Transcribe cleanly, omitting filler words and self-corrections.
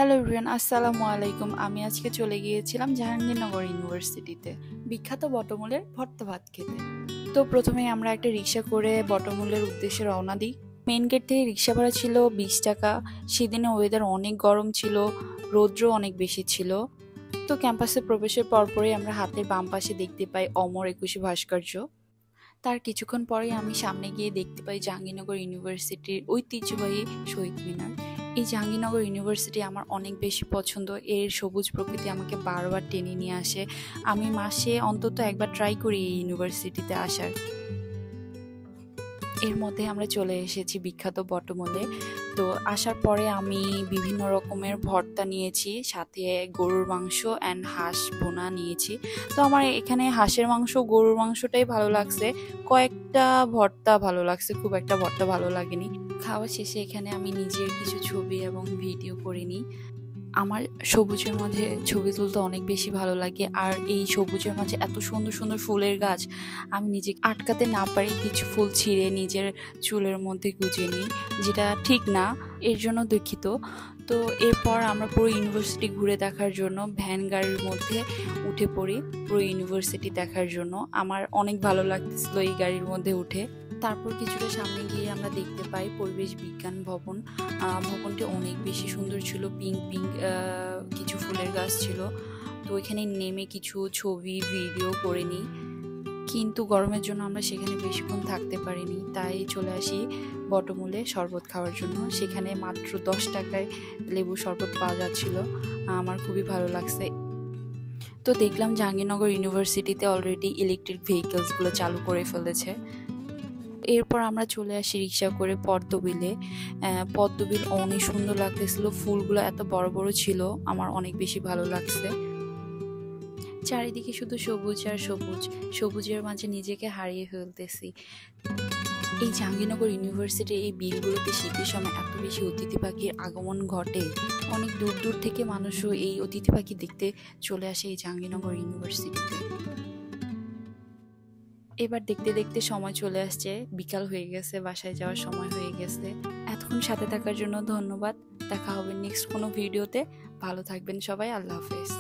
Hello everyone, আসসালামু আলাইকুম। আমি আজকে চলে গিয়েছিলাম জাহাঙ্গীরনগর ইউনিভার্সিটিতে বিখ্যাত বটমূলের ভর্তা ভাত খেতে। তো প্রথমেই আমরা একটা রিক্সা করে বটমূলের উদ্দেশ্যে রওনা দিই। মেন গেট থেকে রিক্সা ভাড়া ছিল 20 টাকা। সেদিনে ওয়েদার অনেক গরম ছিল, রৌদ্র অনেক বেশি ছিল। তো ক্যাম্পাসে প্রবেশের পরপরই আমরা হাতের বাম পাশে দেখতে পাই অমর একুশে ভাস্কর্য। তার কিছুক্ষণ পরেই আমি সামনে গিয়ে দেখতে পাই জাহাঙ্গীরনগর ইউনিভার্সিটির ঐতিহ্যবাহী শহীদ মিনার। এই জাহাঙ্গীরনগর ইউনিভার্সিটি আমার অনেক বেশি পছন্দ। এর সবুজ প্রকৃতি আমাকে বারবার টেনে নিয়ে আসে। আমি মাসে অন্তত একবার ট্রাই করি এই ইউনিভার্সিটিতে আসার। এর মধ্যে আমরা চলে এসেছি বিখ্যাত বটমূলে। তো আসার পরে আমি বিভিন্ন রকমের ভর্তা নিয়েছি, সাথে গরুর মাংস অ্যান্ড হাঁস বোনা নিয়েছি। তো আমার এখানে হাঁসের মাংস গরুর মাংসটাই ভালো লাগছে, কয়েকটা ভর্তা ভালো লাগছে, খুব একটা ভর্তা ভালো লাগেনি। খাওয়া শেষে এখানে আমি নিজের কিছু ছবি এবং ভিডিও করে নিই। আমার সবুজের মাঝে ছবি তুলতে অনেক বেশি ভালো লাগে। আর এই সবুজের মাঝে এত সুন্দর সুন্দর ফুলের গাছ, আমি নিজে আটকাতে না পারি কিছু ফুল ছিঁড়ে নিজের চুলের মধ্যে গুজে নিই, যেটা ঠিক না, এর জন্য দুঃখিত। তো এরপর আমরা পুরো ইউনিভার্সিটি ঘুরে দেখার জন্য ভ্যান গাড়ির মধ্যে উঠে পড়ি পুরো ইউনিভার্সিটি দেখার জন্য। আমার অনেক ভালো লাগতেছিল এই গাড়ির মধ্যে উঠে। তারপর কিছুটা সামনে গিয়ে আমরা দেখতে পাই পরিবেশ বিজ্ঞান ভবন। ভবনটি অনেক বেশি সুন্দর ছিল, পিঙ্ক পিঙ্ক কিছু ফুলের গাছ ছিল। তো এখানে নেমে কিছু ছবি ভিডিও করে নিই, কিন্তু গরমের জন্য আমরা সেখানে বেশিক্ষণ থাকতে পারিনি, তাই চলে আসি বটমূলে শরবত খাওয়ার জন্য। সেখানে মাত্র 10 টাকায় লেবু শরবত পাওয়া যাচ্ছিল, আমার খুবই ভালো লাগছে। তো দেখলাম জাহাঙ্গীরনগর ইউনিভার্সিটিতে অলরেডি ইলেকট্রিক ভেহিকলসগুলো চালু করে ফেলেছে। এরপর আমরা চলে আসি রিক্সা করে পদ্মবিলে। পদ্মবিল অনেক সুন্দর লাগতেছিল, ফুলগুলো এত বড় বড় ছিল, আমার অনেক বেশি ভালো লাগছে। চারিদিকে শুধু সবুজ আর সবুজ, সবুজের মাঝে নিজেকে হারিয়ে ফেলতেছি। এই জাহাঙ্গীরনগর ইউনিভার্সিটির এই বিলগুলোতে শীতের সময় এত বেশি অতিথি পাখির আগমন ঘটে, অনেক দূর দূর থেকে মানুষও এই অতিথি পাখি দেখতে চলে আসে এই জাহাঙ্গীরনগর ইউনিভার্সিটিতে। এবার দেখতে দেখতে সময় চলে আসছে, বিকাল হয়ে গেছে, বাসায় যাওয়ার সময় হয়ে গেছে। এতক্ষণ সাথে থাকার জন্য ধন্যবাদ। দেখা হবে নেক্সট কোনো ভিডিওতে। ভালো থাকবেন সবাই, আল্লাহ হাফেজ।